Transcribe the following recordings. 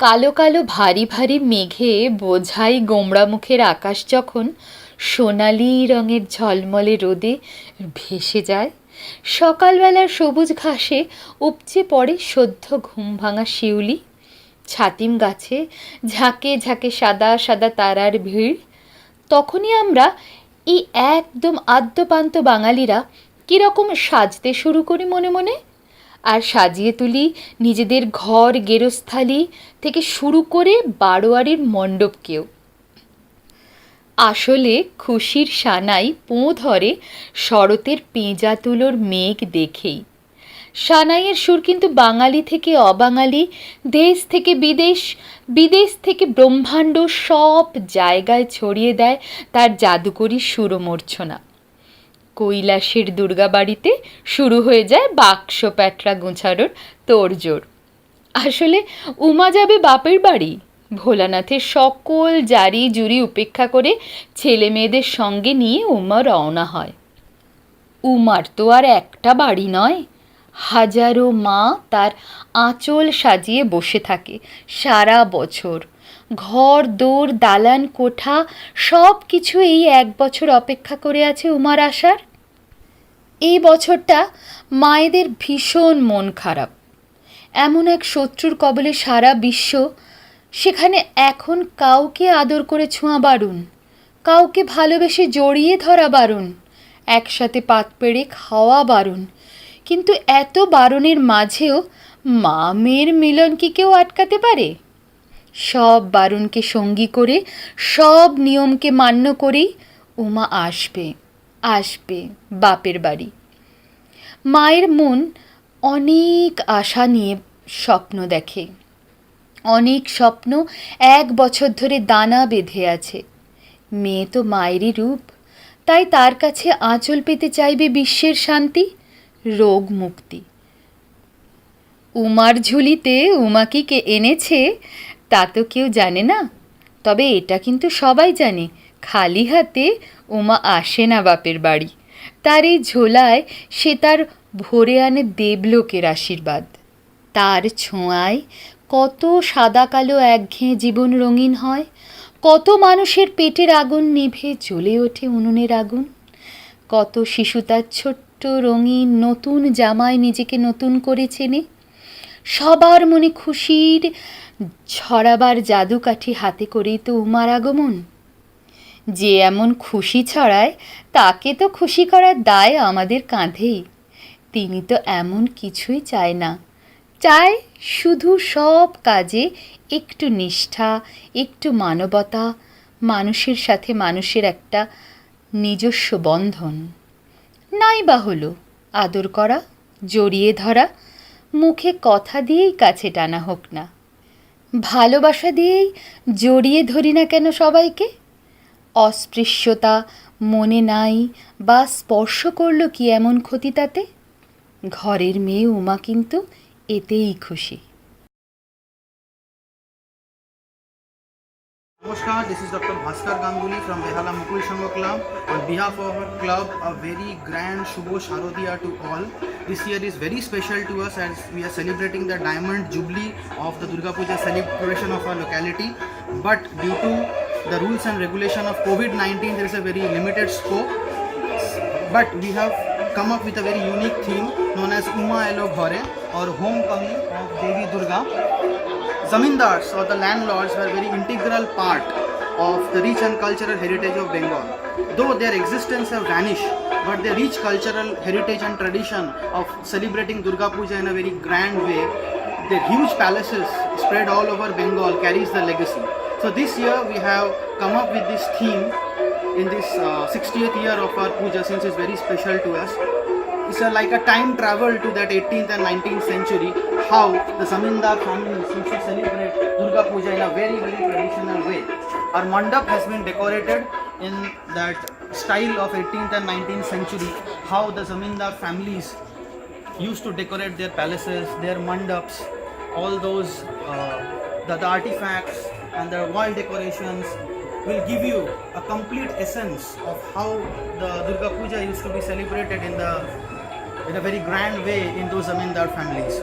কালো কালো ভারী ভারী মেঘে বোঝাই গোমড়া মুখের আকাশ যখন সোনালি রঙের ঝলমলে রোদে ভেসে যায়, সকালবেলার সবুজ ঘাসে উপচে পড়ে সদ্য ঘুম ভাঙা শিউলি, ছাতিম গাছে ঝাঁকে ঝাঁকে সাদা সাদা তারার ভিড়, তখনই আমরা এই একদম আদ্যপান্ত বাঙালিরা কীরকম সাজতে শুরু করি মনে মনে, আর সাজিয়ে তুলি নিজেদের ঘর গেরস্থালি থেকে শুরু করে বারোয়ারির মণ্ডপকেও। আসলে খুশির সানাই পোঁ ধরে শরতের পেঁজা তুলোর মেঘ দেখেই। সানাইয়ের সুর কিন্তু বাঙালি থেকে অবাঙালি, দেশ থেকে বিদেশ, বিদেশ থেকে ব্রহ্মাণ্ড সব জায়গায় ছড়িয়ে দেয় তার জাদুকরী সুরমূর্ছনা। কৈলাসের দুর্গাবাড়িতে শুরু হয়ে যায় বাক্স প্যাটরা গোছানোর তোড়জোড়। আসলে উমা যাবে বাপের বাড়ি, ভোলানাথের সকল জারি জুরি উপেক্ষা করে ছেলে মেয়েদের সঙ্গে নিয়ে উমা রওনা হয়। উমার তো আর একটা বাড়ি নয়, হাজারো মা তার আঁচল সাজিয়ে বসে থাকে সারা বছর। ঘর দোর দালান কোঠা সব কিছু এই এক বছর অপেক্ষা করে আছে উমার আসার। এই বছরটা মায়েদের ভীষণ মন খারাপ। এমন এক শত্রুর কবলে সারা বিশ্ব, সেখানে এখন কাউকে আদর করে ছোঁয়া বারণ, কাউকে ভালোবেসে জড়িয়ে ধরা বারণ, একসাথে পাত পেড়ে খাওয়া বারণ। কিন্তু এত বারণের মাঝেও মা মেয়ের মিলন কি কেউ আটকাতে পারে? সব বারণকে সঙ্গী করে, সব নিয়মকে মান্য করেই উমা আসবে আসবে বাপের বাড়ি। মায়ের মন অনেক আশা নিয়ে স্বপ্ন দেখে, অনেক স্বপ্ন এক বছর ধরে দানা বেঁধে আছে। মেয়ে তো মায়েরই রূপ, তাই তার কাছে আঁচল পেতে চাইবে বিশ্বের শান্তি, রোগ মুক্তি। উমার ঝুলিতে উমাকে কে এনেছে তা তো কেউ জানে না, তবে এটা কিন্তু সবাই জানে, খালি হাতে উমা আসে না বাপের বাড়ি। তার এই ঝোলায় সে তার ভরে আনে দেবলোকের আশীর্বাদ। তার ছোঁয়ায় কত সাদা কালো একঘেয়ে জীবন রঙিন হয়, কত মানুষের পেটের আগুন নিভে জ্বলে ওঠে উনুনের আগুন, কত শিশু তার ছোট্ট রঙিন নতুন জামায় নিজেকে নতুন করে চেনে। সবার মনে খুশির ছড়াবার জাদুকাঠি হাতে করেই তো উমার আগমন। যে এমন খুশি ছড়ায় তাকে তো খুশি করার দায় আমাদের কাঁধেই। তিনি তো এমন কিছুই চায় না, চায় শুধু সব কাজে একটু নিষ্ঠা, একটু মানবতা, মানুষের সাথে মানুষের একটা নিজস্ব বন্ধন। নাই বা হলো আদর করা, জড়িয়ে ধরা, মুখে কথা দিয়েই কাছে টানা হোক না, ভালোবাসা দিয়েই জড়িয়ে ধরি না কেন সবাইকে? অস্পৃশ্যতা মনে নাই বা স্পর্শ করলো কি এমন ক্ষতি তাতে? ঘরের মেয়ে উমা কিন্তু এতেই খুশি। Namaskar, this is Dr. Bhaskar Ganguly from Behala Mukul Sangha Club. On behalf of our club, a very grand Shubho Sharodiya to all. This year is very special to us as we are celebrating the Diamond Jubilee of the Durga Puja celebration of our locality. But due to the rules and regulation of COVID-19, there is a very limited scope. But we have come up with a very unique theme known as Uma Elo Ghore or Homecoming of Devi Durga. Zamindars or the landlords were a very integral part of the rich and cultural heritage of Bengal. Though their existence have vanished, but their rich cultural heritage and tradition of celebrating Durga Puja in a very grand way, their huge palaces spread all over Bengal carries the legacy. So this year we have come up with this theme in this 60th year of our puja, since it's very special to us. It's like a time travel to that 18th and 19th century, how the Zamindar families used to celebrate Durga Puja in a very, very traditional way. Our mandap has been decorated in that style of 18th and 19th century, how the Zamindar families used to decorate their palaces, their mandaps, all those the artifacts and the wall decorations will give you a complete essence of how the Durga Puja used to be celebrated in a very grand way in those Zamindar families.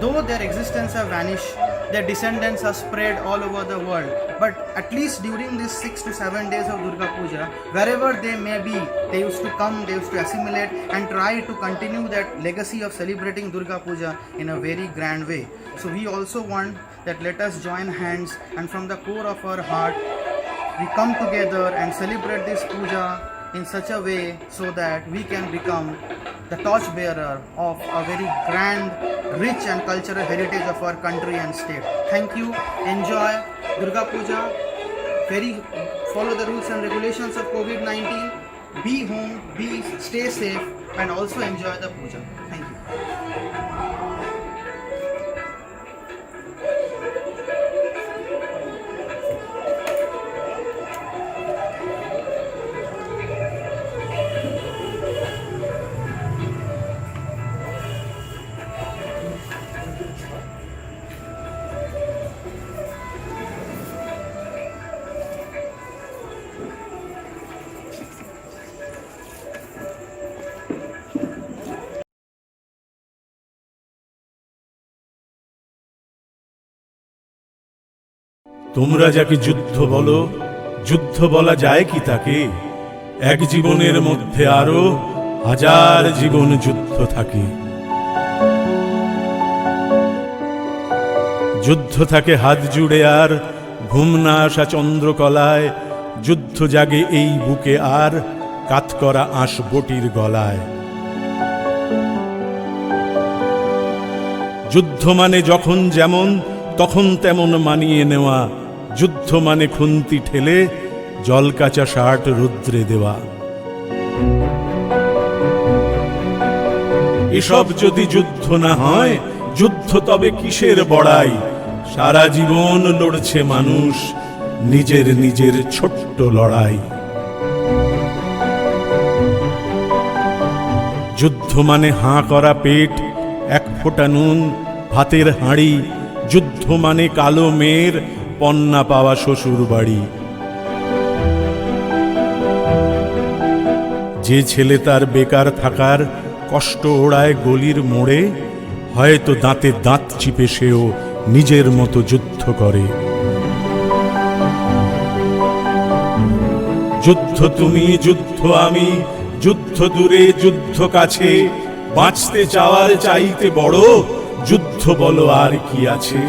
Though their existence have vanished, their descendants are spread all over the world. But at least during these 6 to 7 days of Durga Puja, wherever they may be, they used to come, they used to assimilate and try to continue that legacy of celebrating Durga Puja in a very grand way. So we also want that let us join hands and from the core of our heart, we come together and celebrate this puja in such a way so that we can become the torchbearer of a very grand, rich and cultural heritage of our country and state. Thank you. Enjoy Durga Puja. Follow the rules and regulations of COVID-19. Be home, stay safe and also enjoy the puja. Thank you. তোমরা যাকে যুদ্ধ বলো, যুদ্ধ বলা যায় কি তাকে? এক জীবনের মধ্যে আরো হাজার জীবন যুদ্ধ থাকে। যুদ্ধ থাকে হাত জুড়ে আর ঘুম না আসা চন্দ্রকলায়, যুদ্ধ জাগে এই বুকে আর কাত করা আঁশ বটির গলায়। যুদ্ধ মানে যখন যেমন তখন তেমন মানিয়ে নেওয়া, যুদ্ধ মানে খুন্তি ঠেলে জল কাঁচা শার্ট রুদ্রে দেওয়া। এসব যদি যুদ্ধ না হয়, যুদ্ধ তবে কিসের বড়াই? সারা জীবন লড়ছে মানুষ নিজের নিজের ছোট্ট লড়াই। যুদ্ধ মানে হাঁ করা পেট, এক ফোঁটা নুন ভাতের হাঁড়ি, যুদ্ধ মানে কালো মেয়ের পন্না পাওয়া শ্বশুর বাড়ি। যে ছেলে তার বেকার থাকার কষ্ট ওড়ায় গলির মোড়ে, হয়তো দাঁতে দাঁত চিপে সেও নিজের মতো যুদ্ধ করে। যুদ্ধ তুমি, যুদ্ধ আমি, যুদ্ধ দূরে যুদ্ধ কাছে, বাঁচতে চাওয়ার চাইতে বড় যুদ্ধ বলো আর কি আছে?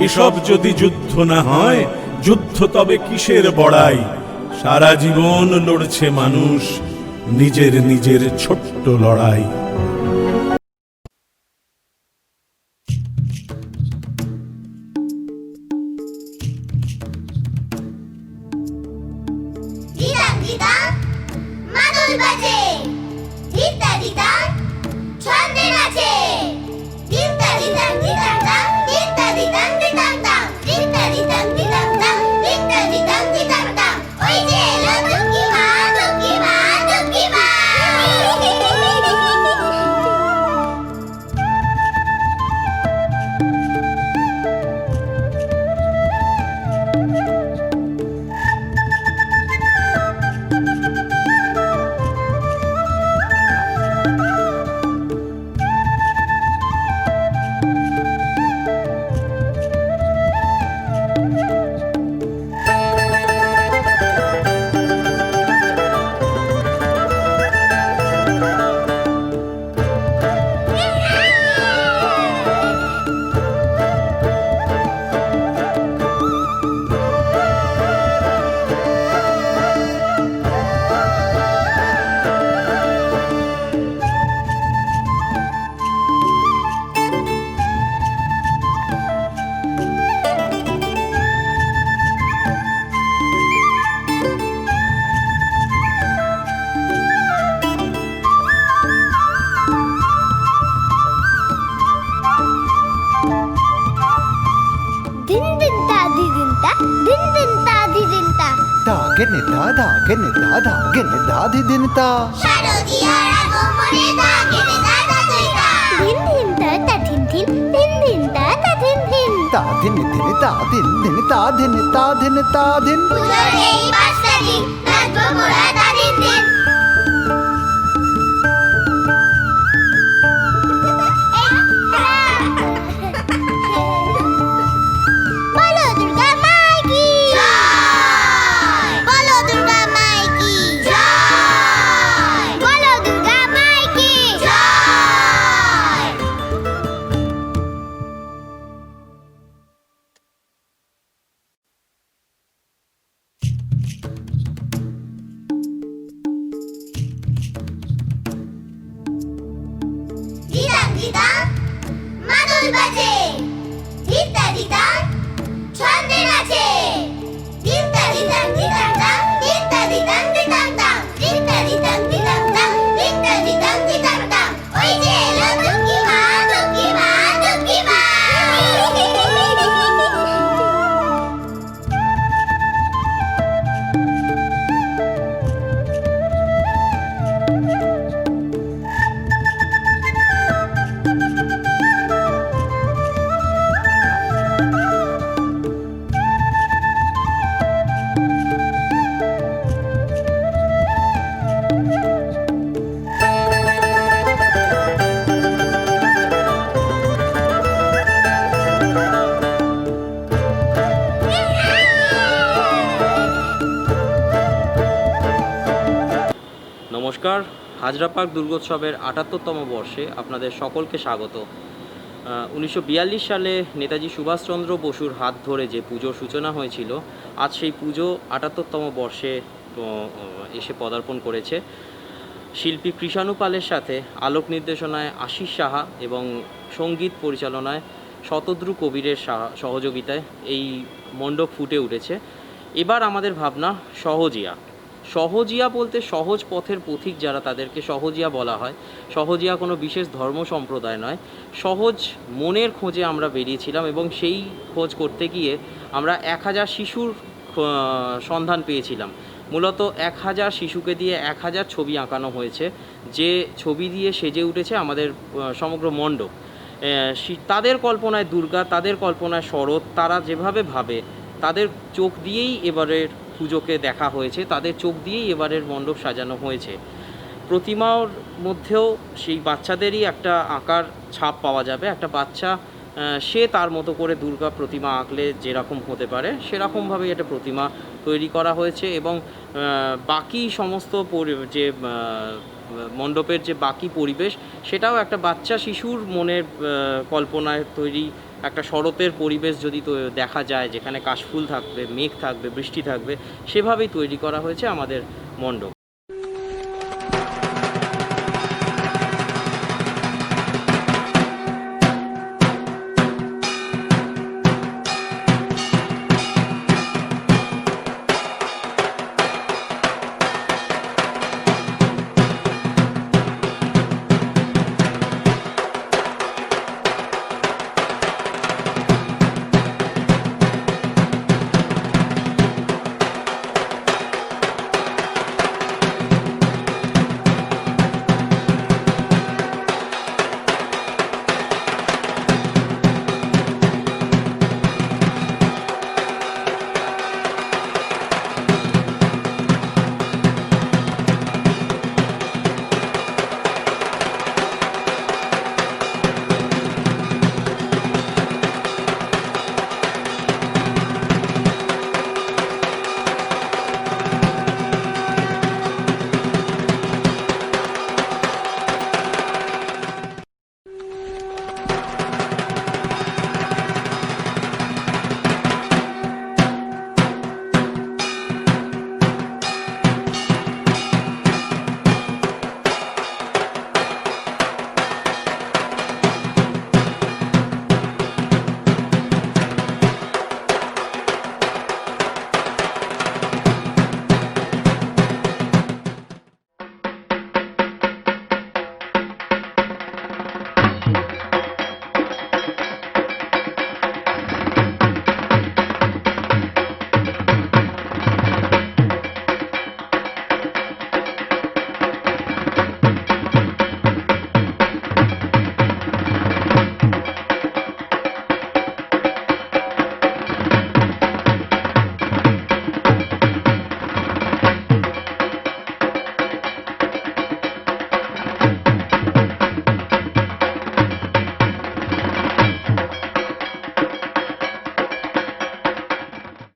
এসব যদি যুদ্ধ না হয়, যুদ্ধ তবে কিসের বড়াই? সারা জীবন লড়ছে মানুষ নিজের নিজের ছোট্ট লড়াই। দিদাং দিদাং মাদল বাজে, দিদা দিদাং ছন্দে নাচে, দিদা দিদাং দিদাং দাং, দিদা দিদাং দিদাং দাং, দিদা দিদাং দিদাং দাং, দিদা দিদাং দিদাং দাং। ওই যে এলো দুঃখী মা, দুঃখী মা, দুঃখী মা। ধাগেনিতা শারদিয়ার আগমনে দাগেনে দাদা তুইতা। ধিন ধিন তা ধিন ধিন, ধিন ধিন তা ধিন ধিন। তাধিন পুজোর এই 5টা দিন নাচবো মোরা তা ধিন ধিন। এই নমস্কার, হাজরাপার্ক দুর্গোৎসবের ৭৮তম বর্ষে আপনাদের সকলকে স্বাগত। ১৯৪২ সালে নেতাজি সুভাষচন্দ্র বসুর হাত ধরে যে পুজোর সূচনা হয়েছিল, আজ সেই পুজো ৭৮তম বর্ষে এসে পদার্পণ করেছে। শিল্পী কৃষাণু পালের সাথে আলোক নির্দেশনায় আশিস সাহা এবং সঙ্গীত পরিচালনায় শতদ্রু কবিরের সহযোগিতায় এই মণ্ডপ ফুটে উঠেছে। এবার আমাদের ভাবনা সহজিয়া। সহজিয়া বলতে সহজ পথের পথিক যারা, তাদেরকে সহজিয়া বলা হয়। সহজিয়া কোনো বিশেষ ধর্ম সম্প্রদায় নয়, সহজ মনের খোঁজে আমরা বেরিয়েছিলাম এবং সেই খোঁজ করতে গিয়ে আমরা ১,০০০ শিশুর সন্ধান পেয়েছিলাম। মূলত ১,০০০ শিশুকে দিয়ে ১,০০০ ছবি আঁকানো হয়েছে, যে ছবি দিয়ে সেজে উঠেছে আমাদের সমগ্র মণ্ডপ। তাদের কল্পনায় দুর্গা, তাদের কল্পনায় শরৎ, তারা যেভাবে ভাবে তাদের চোখ দিয়েই এবারের পুজোকে দেখা হয়েছে, তাদের চোখ দিয়েই এবারের মণ্ডপ সাজানো হয়েছে। প্রতিমার মধ্যেও সেই বাচ্চাদেরই একটা আঁকার ছাপ পাওয়া যাবে। একটা বাচ্চা সে তার মতো করে দুর্গা প্রতিমা আঁকলে যেরকম হতে পারে সেরকমভাবেই একটা প্রতিমা তৈরি করা হয়েছে এবং বাকি সমস্ত যে মণ্ডপের যে বাকি পরিবেশ, সেটাও একটা বাচ্চা শিশুর মনের কল্পনায় তৈরি একটা শরতের পরিবেশ যদি দেখা যায়, যেখানে কাশফুল থাকবে, মেঘ থাকবে, বৃষ্টি থাকবে, সেভাবেই তৈরি করা হয়েছে আমাদের মণ্ডপ।